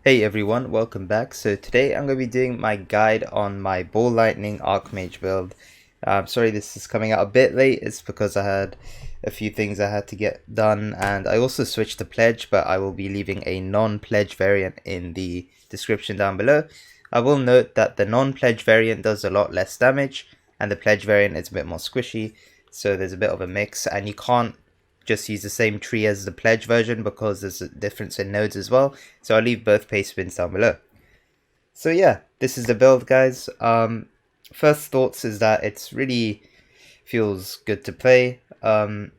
Hey everyone, welcome back. So today I'm going to be doing my guide on my Ball Lightning Archmage build. I'm sorry this is coming out a bit late. It's because I had a few things I had to get done, and I also switched to Pledge, but I will be leaving a non-Pledge variant in the description down below. I will note that the non-Pledge variant does a lot less damage and the Pledge variant is a bit more squishy, so there's a bit of a mix, and you can't just use the same tree as the Pledge version because there's a difference in nodes as well. So I'll leave both paste bins down below. So yeah, this is the build, guys. First thoughts is that it's really feels good to play. The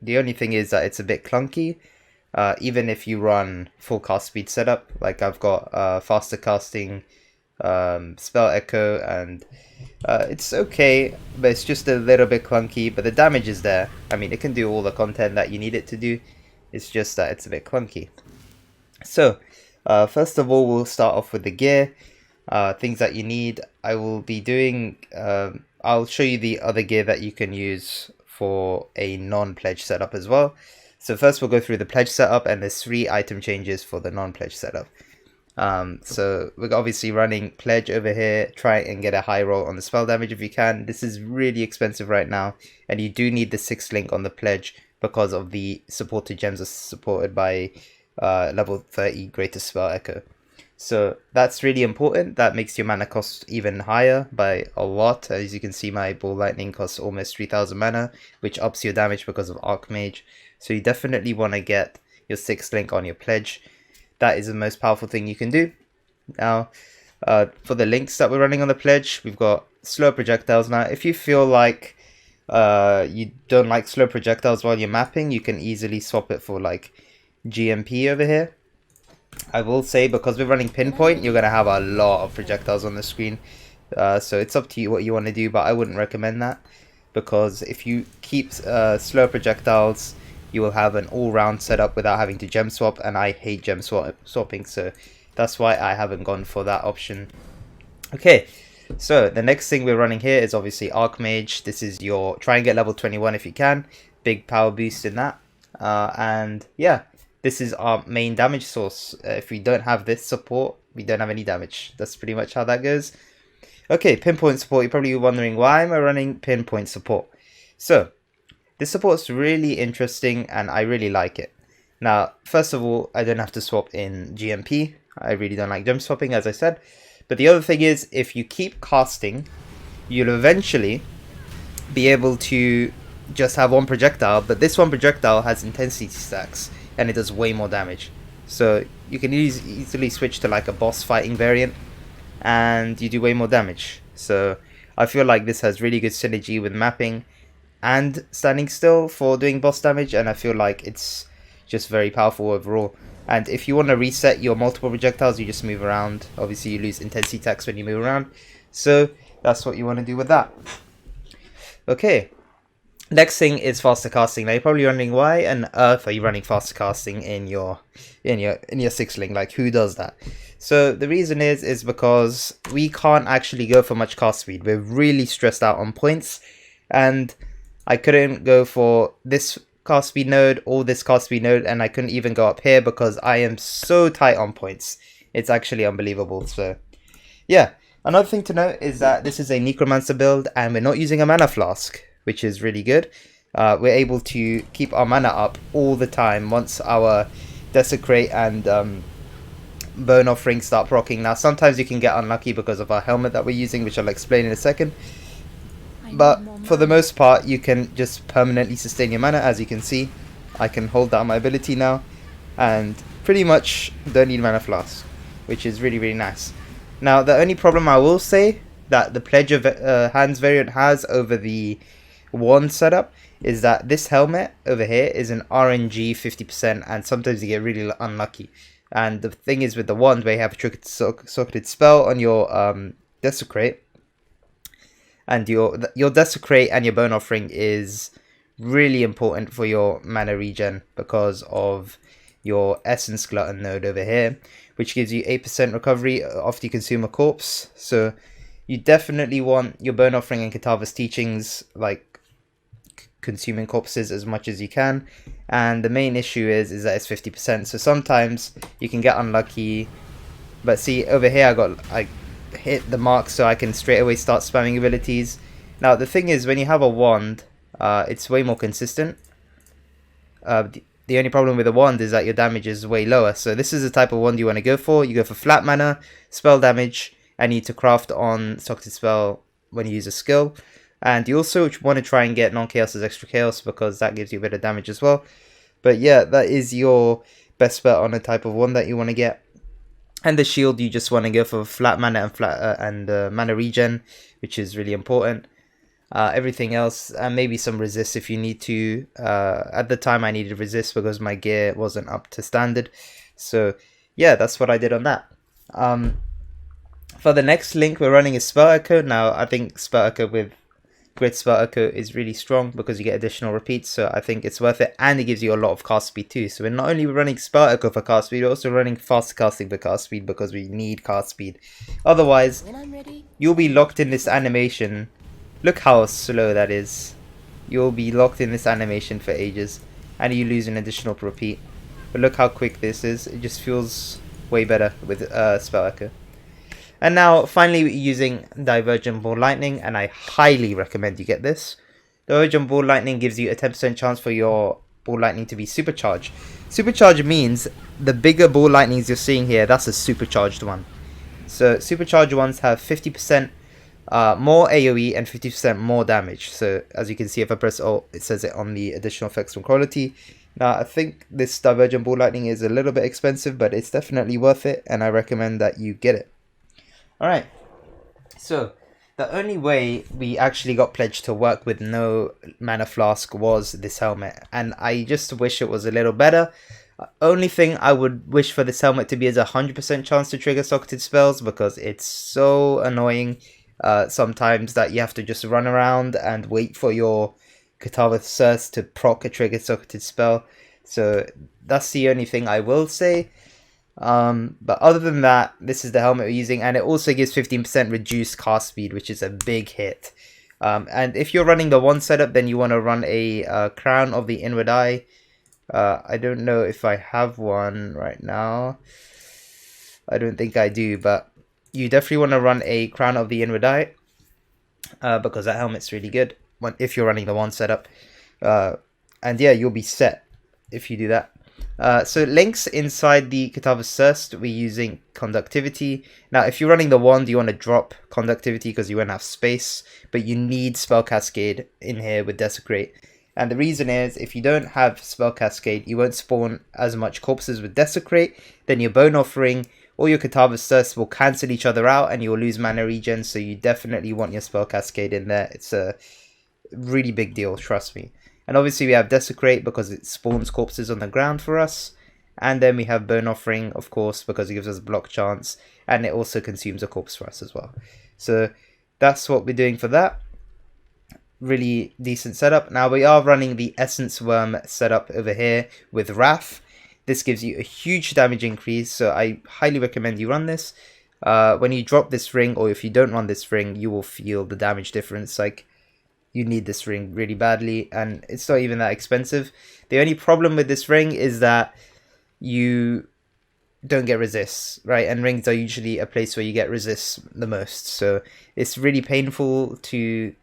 only thing is that it's a bit clunky. Even if you run full cast speed setup, like I've got faster casting, spell echo, and it's okay, but it's just a little bit clunky, but the damage is there. I mean, it can do all the content that you need it to do. It's just that it's a bit clunky. So first of all, we'll start off with the gear, things that you need. I will be doing I'll show you the other gear that you can use for a non-pledge setup as well. So first we'll go through the pledge setup, and there's 3 item changes for the non-pledge setup. So we're obviously running pledge over here. Try and get a high roll on the spell damage if you can. This is really expensive right now, and you do need the 6th link on the pledge because of the supported gems are supported by level 30 greater spell echo. So that's really important. That makes your mana cost even higher by a lot. As you can see, my Ball Lightning costs almost 3000 mana, which ups your damage because of Archmage. So you definitely want to get your 6th link on your pledge. That is the most powerful thing you can do. Now, for the links that we're running on the pledge, we've got slow projectiles. Now, if you feel like you don't like slow projectiles while you're mapping, you can easily swap it for like GMP over here. I will say, because we're running pinpoint, you're going to have a lot of projectiles on the screen. So it's up to you what you want to do, but I wouldn't recommend that, because if you keep slow projectiles, you will have an all-round setup without having to gem swap, and I hate gem swapping, so that's why I haven't gone for that option. Okay, so the next thing we're running here is obviously Archmage. This is your try and get level 21 if you can. Big power boost in that. And yeah, this is our main damage source. If we don't have this support, we don't have any damage. That's pretty much how that goes. Okay, pinpoint support. You're probably wondering, why am I running pinpoint support? So this support's really interesting and I really like it. Now, first of all, I don't have to swap in GMP. I really don't like gem swapping, as I said. But the other thing is, if you keep casting, you'll eventually be able to just have one projectile, but this one projectile has intensity stacks and it does way more damage. So you can easily switch to like a boss fighting variant and you do way more damage. So I feel like this has really good synergy with mapping and standing still for doing boss damage, and I feel like it's just very powerful overall. And if you want to reset your multiple projectiles, you just move around. Obviously you lose intensity tax when you move around, so that's what you want to do with that. Okay, next thing is faster casting. Now you're probably wondering, why on earth are you running faster casting in your 6th link? Like, who does that? So the reason is because we can't actually go for much cast speed. We're really stressed out on points, and I couldn't go for this cast speed node or this cast speed node, and I couldn't even go up here because I am so tight on points. It's actually unbelievable. So yeah, another thing to note is that this is a Necromancer build and we're not using a mana flask, which is really good. We're able to keep our mana up all the time once our Desecrate and Bone Offering start proccing. Now sometimes you can get unlucky because of our helmet that we're using, which I'll explain in a second. But for the most part, you can just permanently sustain your mana. As you can see, I can hold down my ability now and pretty much don't need mana flask, which is really, really nice. Now, the only problem I will say that the Pledge of Hands variant has over the wand setup is that this helmet over here is an RNG 50%, and sometimes you get really unlucky. And the thing is, with the wand, where you have a triggered socketed spell on your Desecrate, and your Desecrate and your Bone Offering is really important for your mana regen because of your Essence Glutton node over here, which gives you 8% recovery after you consume a corpse. So you definitely want your Bone Offering and Katava's teachings, like consuming corpses as much as you can. And the main issue is that it's 50%. So sometimes you can get unlucky But see, over here I hit the mark, so I can straight away start spamming abilities. Now the thing is, when you have a wand, it's way more consistent. The only problem with a wand is that your damage is way lower. So this is the type of wand you want to go for. You go for flat mana, spell damage, and you need to craft on socketed spell when you use a skill. And you also want to try and get non-chaos as extra chaos, because that gives you a bit of damage as well. But yeah, that is your best bet on a type of wand that you want to get. And the shield, you just want to go for flat mana and mana regen, which is really important. Everything else, and maybe some resist if you need to. At the time I needed resist because my gear wasn't up to standard. So yeah, that's what I did on that. For the next link, we're running a spell echo. Now I think spell echo with grid spell echo is really strong because you get additional repeats, so I think it's worth it, and it gives you a lot of cast speed too. So we're not only running spell echo for cast speed, we're also running fast casting for cast speed because we need cast speed. Otherwise, you'll be locked in this animation. Look how slow that is. You'll be locked in this animation for ages, and you lose an additional repeat. But look how quick this is. It just feels way better with spell echo. And now, finally, we're using Divergent Ball Lightning, and I highly recommend you get this. Divergent Ball Lightning gives you a 10% chance for your Ball Lightning to be supercharged. Supercharged means the bigger Ball Lightnings you're seeing here, that's a supercharged one. So supercharged ones have 50% more AoE and 50% more damage. So as you can see, if I press Alt, it says it on the additional effects from quality. Now I think this Divergent Ball Lightning is a little bit expensive, but it's definitely worth it, and I recommend that you get it. Alright, so the only way we actually got pledged to work with no mana flask was this helmet, and I just wish it was a little better. Only thing I would wish for this helmet to be is a 100% chance to trigger socketed spells, because it's so annoying sometimes that you have to just run around and wait for your Katava Thirst to proc a trigger socketed spell. So that's the only thing I will say. But other than that, this is the helmet we're using, and it also gives 15% reduced cast speed, which is a big hit. And if you're running the one setup, then you want to run a Crown of the Inward Eye. I don't know if I have one right now. I don't think I do, but you definitely want to run a Crown of the Inward Eye, because that helmet's really good if you're running the one setup. And yeah, you'll be set if you do that. So links inside the Katava Thirst, we're using Conductivity. Now if you're running the wand, you want to drop Conductivity because you won't have space, but you need Spell Cascade in here with Desecrate. And the reason is, if you don't have Spell Cascade, you won't spawn as much corpses with Desecrate. Then your Bone Offering or your Katava Thirst will cancel each other out, and you will lose mana regen, so you definitely want your Spell Cascade in there. It's a really big deal, trust me. And obviously we have Desecrate because it spawns corpses on the ground for us. And then we have Bone Offering, of course, because it gives us a block chance. And it also consumes a corpse for us as well. So that's what we're doing for that. Really decent setup. Now we are running the Essence Worm setup over here with Wrath. This gives you a huge damage increase, so I highly recommend you run this. When you drop this ring, or if you don't run this ring, you will feel the damage difference. Like, you need this ring really badly, and it's not even that expensive. The only problem with this ring is that you don't get resists, right? And rings are usually a place where you get resists the most, so it's really painful to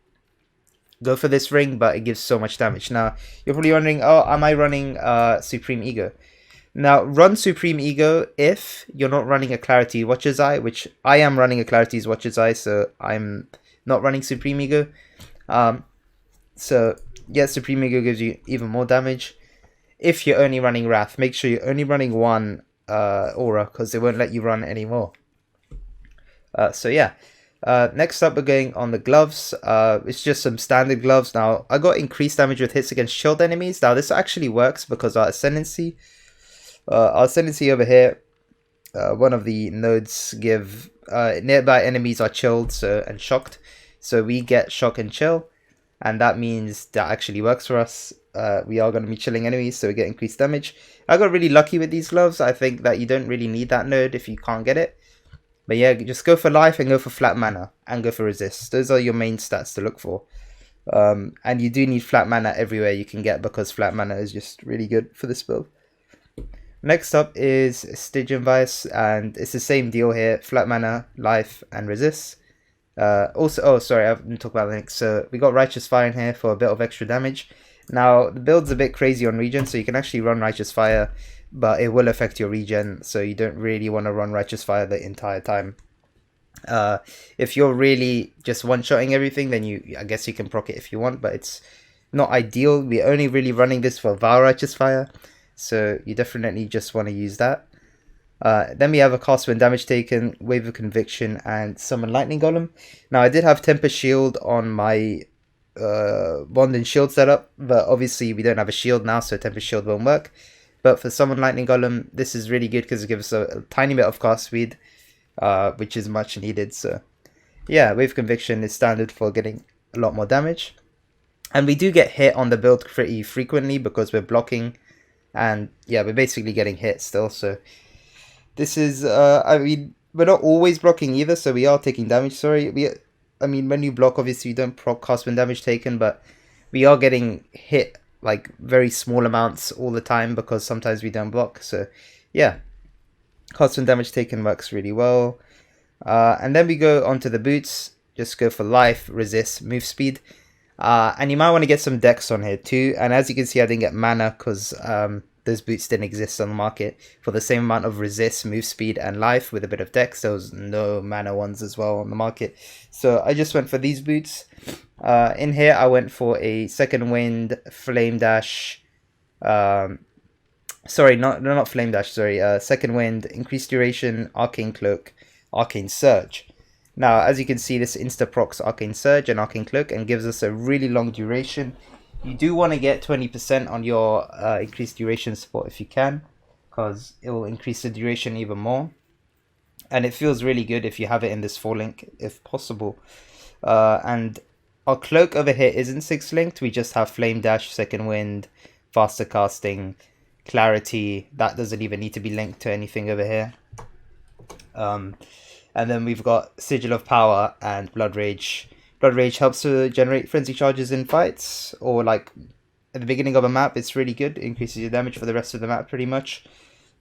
go for this ring, but it gives so much damage. Now you're probably wondering, oh, am I running Supreme Ego? Now run Supreme Ego if you're not running a Clarity Watcher's Eye, which I am running a Clarity's Watcher's Eye, so I'm not running Supreme Ego. So yeah, Supreme Ego gives you even more damage. If you're only running Wrath, make sure you're only running one aura, because they won't let you run anymore. So yeah, next up we're going on the gloves. It's just some standard gloves. Now I got increased damage with hits against shield enemies. Now this actually works because our Ascendancy over here, one of the nodes give nearby enemies are chilled and shocked. So we get shock and chill, and that means that actually works for us. We are going to be chilling enemies, so we get increased damage. I got really lucky with these gloves. I think that you don't really need that node if you can't get it. But yeah, just go for life and go for flat mana and go for resist. Those are your main stats to look for. And you do need flat mana everywhere you can get, because flat mana is just really good for this build. Next up is Stygian Vice, and it's the same deal here: flat mana, life, and resist. Also, oh sorry, I didn't talk about Linux. So we got Righteous Fire in here for a bit of extra damage. Now the build's a bit crazy on regen, so you can actually run Righteous Fire, but it will affect your regen, so you don't really want to run Righteous Fire the entire time. If you're really just one-shotting everything, then I guess you can proc it if you want, but it's not ideal. We're only really running this for Vow Righteous Fire, so you definitely just want to use that. Then we have a cast when damage taken, Wave of Conviction, and Summon Lightning Golem. Now I did have Tempest Shield on my Bond and Shield setup, but obviously we don't have a shield now, so Tempest Shield won't work. But for Summon Lightning Golem, this is really good because it gives us a tiny bit of cast speed, which is much needed. So yeah, Wave Conviction is standard for getting a lot more damage. And we do get hit on the build pretty frequently because we're blocking, and yeah, we're basically getting hit still. So this is, I mean, we're not always blocking either, so we are taking damage. Sorry, I mean, when you block, obviously you don't proc cast when damage taken, but we are getting hit like very small amounts all the time because sometimes we don't block. So yeah, cast when damage taken works really well. And then we go onto the boots. Just go for life, resist, move speed. And you might want to get some dex on here too. And as you can see, I didn't get mana because those boots didn't exist on the market. For the same amount of resist, move speed, and life with a bit of dex, there was no mana ones as well on the market. So I just went for these boots. In here, I went for a Second Wind, Flame Dash. Sorry, not Flame Dash. Sorry, Second Wind, Increased Duration, Arcane Cloak, Arcane Surge. Now, as you can see, this insta-procs Arcane Surge and Arcane Cloak and gives us a really long duration. You do want to get 20% on your increased duration support if you can, because it will increase the duration even more. And it feels really good if you have it in this 4-link, if possible. And our cloak over here isn't 6-linked. We just have Flame Dash, Second Wind, Faster Casting, Clarity. That doesn't even need to be linked to anything over here. And then we've got Sigil of Power and Blood Rage. Blood Rage helps to generate frenzy charges in fights, or like at the beginning of a map. It's really good. It increases your damage for the rest of the map pretty much.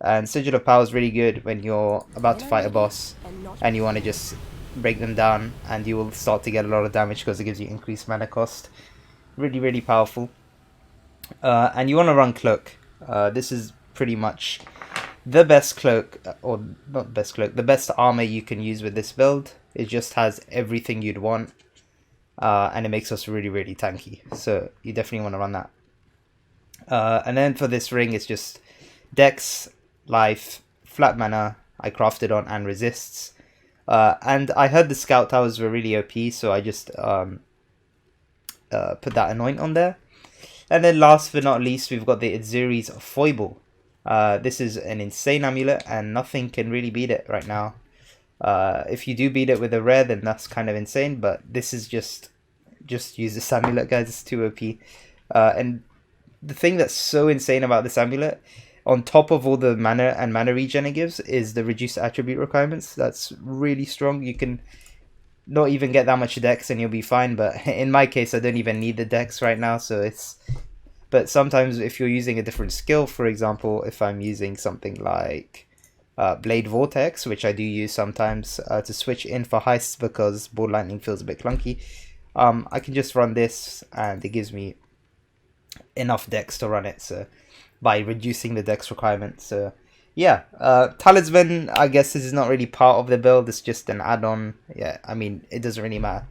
And Sigil of Power is really good when you're about to fight a boss and you want to just break them down, and you will start to get a lot of damage because it gives you increased mana cost. Really, really powerful. And you want to run Cloak. This is pretty much the best cloak, or not best cloak, the best armor you can use with this build. It just has everything you'd want. And it makes us really, really tanky. So you definitely want to run that. And then for this ring, it's just Dex, Life, Flat Mana, I crafted on, and Resists. And I heard the Scout Towers were really OP, so I just put that Anoint on there. And then last but not least, we've got the Itzuri's Foible. This is an insane amulet, and nothing can really beat it right now. If you do beat it with a rare, then that's kind of insane, but this is just use this amulet, guys. It's too OP. And the thing that's so insane about this amulet, on top of all the mana and mana regen it gives, is the reduced attribute requirements. That's really strong. You can not even get that much dex and you'll be fine, but in my case, I don't even need the dex right now, so it's... But sometimes if you're using a different skill, for example, if I'm using something like Blade Vortex, which I do use sometimes to switch in for heists because Ball Lightning feels a bit clunky, I can just run this and it gives me enough dex to run it, so by reducing the dex requirement. So yeah, Talisman, I guess this is not really part of the build, it's just an add-on. Yeah, I mean, it doesn't really matter.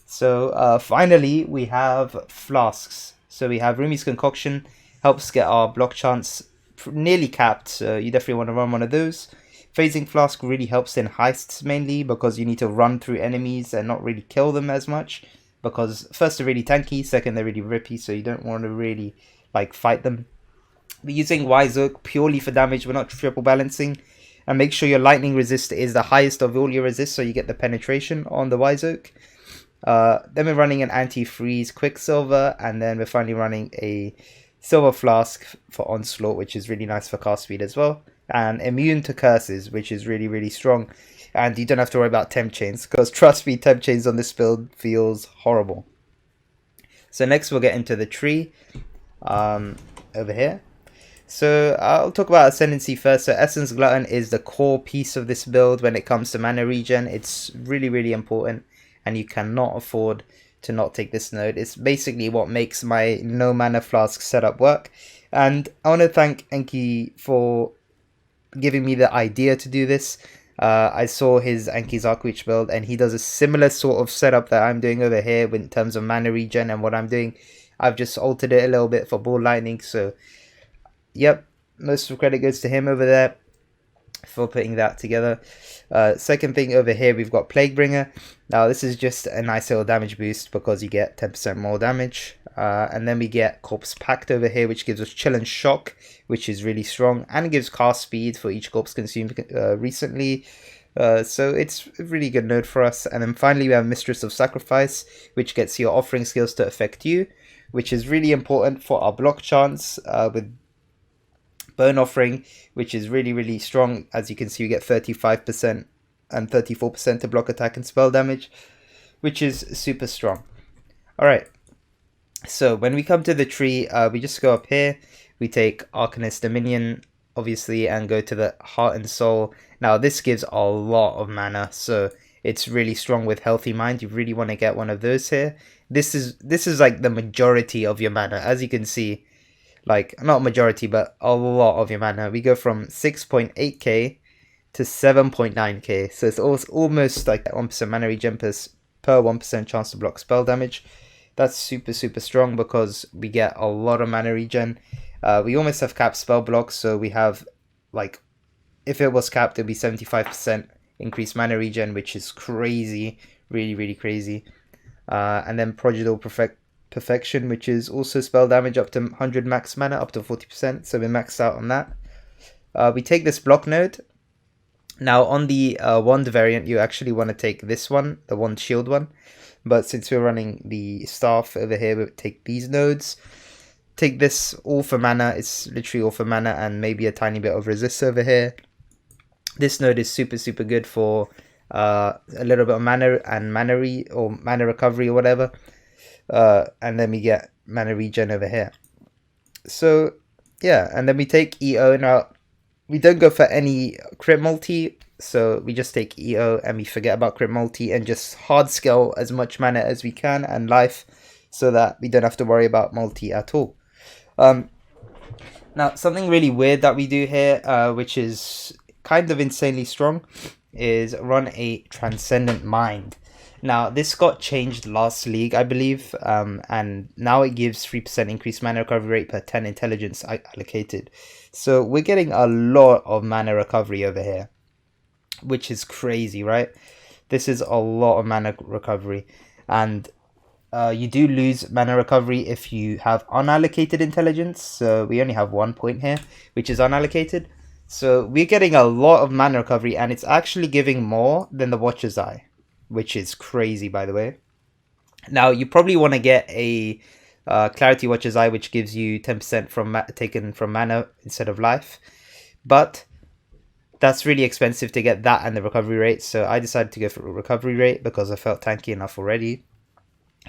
So finally, we have Flasks. So we have Rumi's Concoction, helps get our block chance nearly capped, so you definitely want to run one of those. Phasing Flask really helps in heists mainly, because you need to run through enemies and not really kill them as much, because first they're really tanky, second they're really rippy, so you don't want to really like fight them. We're using Wise Oak purely for damage, we're not triple balancing, and make sure your lightning resist is the highest of all your resists, so you get the penetration on the Wise Oak. Then we're running an anti-freeze Quicksilver, and then we're finally running a Silver Flask for Onslaught, which is really nice for cast speed as well, and immune to curses, which is really, really strong. And you don't have to worry about temp chains, because trust me, temp chains on this build feels horrible. So next we'll get into the tree over here. So I'll talk about Ascendancy first. So Essence Glutton is the core piece of this build when it comes to mana regen. It's really important, and you cannot afford to not take this node. It's basically what makes my no mana flask setup work. And I want to thank Enki for giving me the idea to do this. I saw his Anki's Archmage build, and he does a similar sort of setup that I'm doing over here in terms of mana regen. And what I'm doing, I've just altered it a little bit for ball lightning. So yep, most of the credit goes to him over there for putting that together. Second thing over here, we've got Plaguebringer. Now this is just a nice little damage boost because you get 10% more damage. And then we get Corpse Pact over here, which gives us Chill and Shock, which is really strong, and it gives cast speed for each corpse consumed recently. So it's a really good node for us. And then finally we have Mistress of Sacrifice, which gets your offering skills to affect you, which is really important for our block chance with Bone Offering, which is really strong. As you can see, you get 35% and 34% to block attack and spell damage, which is super strong. Alright, so when we come to the tree, we just go up here, we take Arcanist Dominion, obviously, and go to the Heart and Soul. Now this gives a lot of mana, so it's really strong with Healthy Mind. You really want to get one of those here. This is like the majority of your mana, as you can see. Like, not majority, but a lot of your mana. We go from 6.8k to 7.9k. So it's almost like 1% mana regen per 1% chance to block spell damage. That's super strong because we get a lot of mana regen. We almost have capped spell blocks, so we have, like, if it was capped, it would be 75% increased mana regen, which is crazy. Really crazy. And then Prodigal Perfection, which is also spell damage up to 100 max mana, up to 40%, so we maxed out on that. We take this block node. Now on the wand variant, you actually want to take this one, the wand shield one, but since we're running the staff over here, we take these nodes. Take this all for mana. It's literally all for mana and maybe a tiny bit of resist over here. This node is super good for a little bit of mana and mana recovery or whatever. And then we get mana regen over here. So yeah, and then we take EO. Now we don't go for any crit multi, so we just take EO and we forget about crit multi and just hard scale as much mana as we can and life, so that we don't have to worry about multi at all. Now something really weird that we do here, which is kind of insanely strong, is run a Transcendent Mind. Now, this got changed last league, I believe, and now it gives 3% increased mana recovery rate per 10 intelligence allocated. So we're getting a lot of mana recovery over here, which is crazy, right? This is a lot of mana recovery, and you do lose mana recovery if you have unallocated intelligence. So we only have 1 point here, which is unallocated. So we're getting a lot of mana recovery, and it's actually giving more than the Watcher's Eye, which is crazy, by the way. Now, you probably want to get a Clarity Watcher's Eye, which gives you 10% from taken from mana instead of life. But that's really expensive to get that and the recovery rate. So I decided to go for a recovery rate because I felt tanky enough already.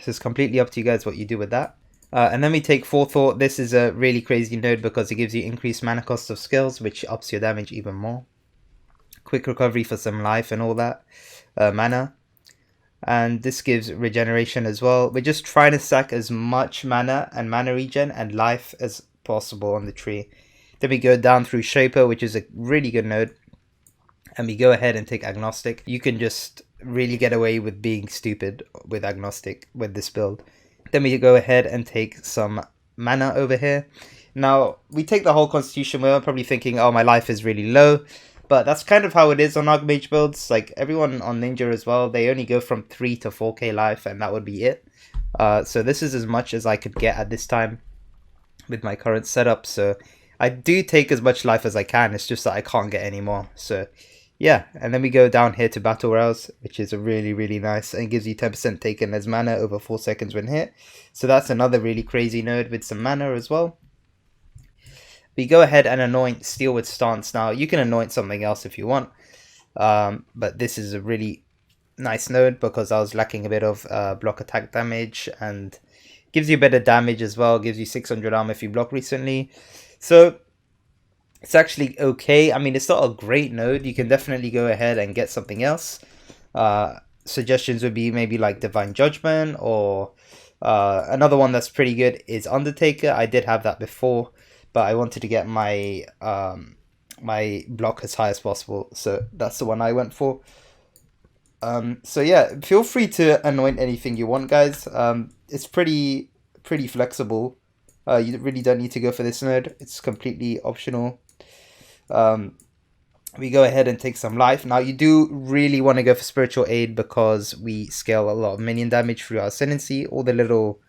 So it's completely up to you guys what you do with that. And then we take Forethought. This is a really crazy node because it gives you increased mana cost of skills, which ups your damage even more. Quick recovery for some life and all that mana. And this gives regeneration as well. We're just trying to stack as much mana and mana regen and life as possible on the tree. Then we go down through Shaper, which is a really good node. And we go ahead and take Agnostic. You can just really get away with being stupid with Agnostic with this build. Then we go ahead and take some mana over here. Now, we take the whole Constitution. We're probably thinking, oh, my life is really low. But that's kind of how it is on Archmage builds. Like, everyone on Ninja as well, they only go from 3 to 4k life, and that would be it. So this is as much as I could get at this time with my current setup. So I do take as much life as I can. It's just that I can't get any more. So yeah, and then we go down here to Battle Rouse, which is a really nice, and gives you 10% taken as mana over 4 seconds when hit. So that's another really crazy node with some mana as well. We go ahead and anoint Steel with Stance. Now, you can anoint something else if you want, but this is a really nice node because I was lacking a bit of block attack damage, and gives you better damage as well, gives you 600 armor if you block recently. So It's actually okay. I mean, it's not a great node. You can definitely go ahead and get something else. Suggestions would be maybe like Divine Judgment, or another one that's pretty good is Undertaker. I did have that before, but I wanted to get my my block as high as possible, so that's the one I went for. So yeah, feel free to anoint anything you want, guys. It's pretty flexible. You really don't need to go for this node. It's completely optional. Um, we go ahead and take some life. Now, you do really want to go for Spiritual Aid because we scale a lot of minion damage through our Ascendancy. All the little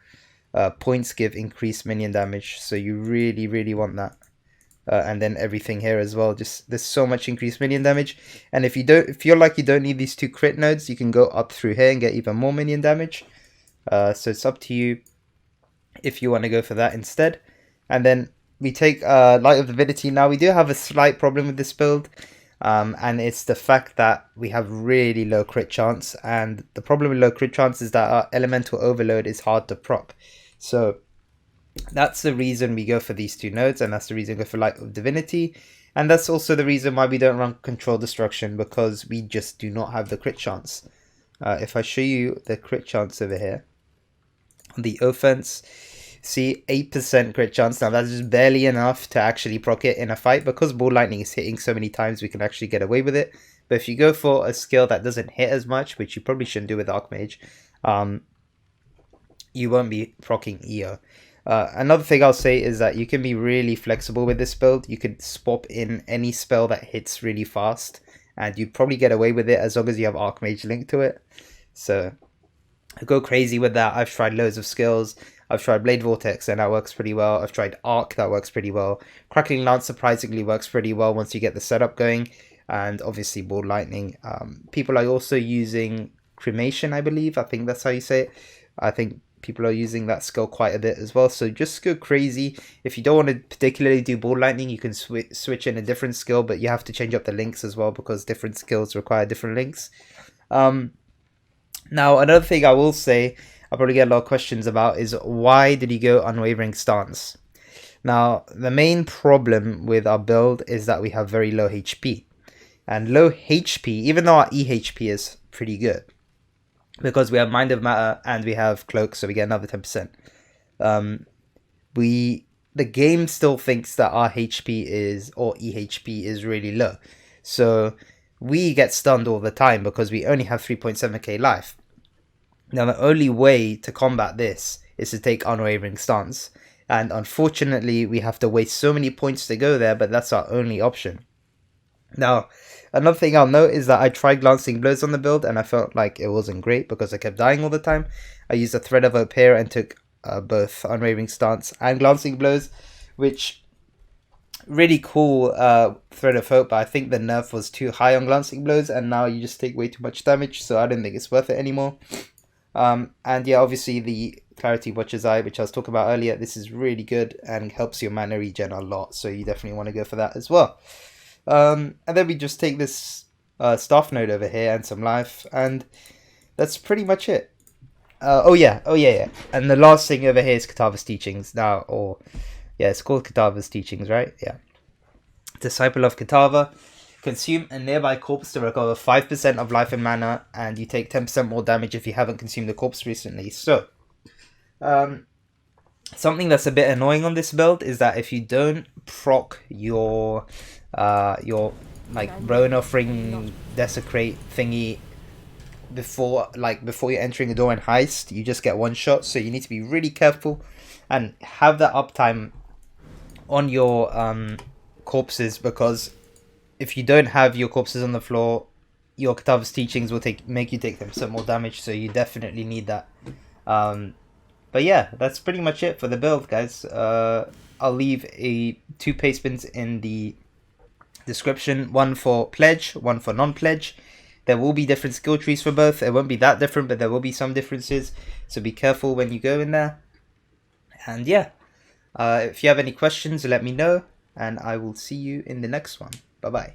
points give increased minion damage, so you really want that. And then everything here as well. Just there's so much increased minion damage. And if you feel like you don't need these 2 crit nodes, you can go up through here and get even more minion damage. So it's up to you if you want to go for that instead. And then we take Light of Divinity. Now, we do have a slight problem with this build, and it's the fact that we have really low crit chance, and the problem with low crit chance is that our Elemental Overload is hard to proc. So that's the reason we go for these 2 nodes, and that's the reason we go for Light of Divinity, and that's also the reason why we don't run Control Destruction, because we just do not have the crit chance. If I show you the crit chance over here, on the offense, see 8% crit chance. Now that's just barely enough to actually proc it in a fight, because Ball Lightning is hitting so many times we can actually get away with it. But if you go for a skill that doesn't hit as much, which you probably shouldn't do with Archmage, you won't be proccing EO. Another thing I'll say is that you can be really flexible with this build. You could swap in any spell that hits really fast, and you'd probably get away with it as long as you have Archmage linked to it. So go crazy with that. I've tried loads of skills. I've tried Blade Vortex, and that works pretty well. I've tried Arc, that works pretty well. Crackling Lance surprisingly works pretty well once you get the setup going. And obviously Ball Lightning. People are also using Cremation, I believe. I think that's how you say it. I think people are using that skill quite a bit as well. So just go crazy. If you don't want to particularly do Ball Lightning, you can switch in a different skill, but you have to change up the links as well, because different skills require different links. Now, another thing I will say, I'll probably get a lot of questions about, is why did you go Unwavering Stance? Now, the main problem with our build is that we have very low HP. And low HP, even though our EHP is pretty good, because we have Mind of Matter and we have Cloak, so we get another 10%. The game still thinks that our HP is, or EHP is really low. So we get stunned all the time because we only have 3.7k life. Now, the only way to combat this is to take Unwavering Stance. And unfortunately, we have to waste so many points to go there, but that's our only option. Now, another thing I'll note is that I tried Glancing Blows on the build, and I felt like it wasn't great because I kept dying all the time. I used a Thread of Hope here and took both Unwavering Stance and Glancing Blows, which really cool Thread of Hope, but I think the nerf was too high on Glancing Blows, and now you just take way too much damage, so I don't think it's worth it anymore. And yeah, obviously the Clarity Watcher's Eye, which I was talking about earlier, this is really good and helps your mana regen a lot, so you definitely want to go for that as well. And then we just take this staff node over here and some life, and that's pretty much it. Oh yeah. And the last thing over here is Katava's Teachings now, or yeah, it's called Katava's Teachings, right? Yeah. Disciple of Katava. Consume a nearby corpse to recover 5% of life and mana, and you take 10% more damage if you haven't consumed the corpse recently. So, something that's a bit annoying on this build is that if you don't proc your like Roan Offering Desecrate thingy before you're entering the door in Heist, you just get one shot. So you need to be really careful and have that uptime on your corpses, because if you don't have your corpses on the floor, your Katava's Teachings will make you take 10% more damage, so you definitely need that. But yeah, that's pretty much it for the build, guys. I'll leave 2 pastebins in the description, one for pledge, one for non-pledge. There will be different skill trees for both. It won't be that different, but there will be some differences, so be careful when you go in there. And yeah, if you have any questions, let me know, and I will see you in the next one. Bye bye.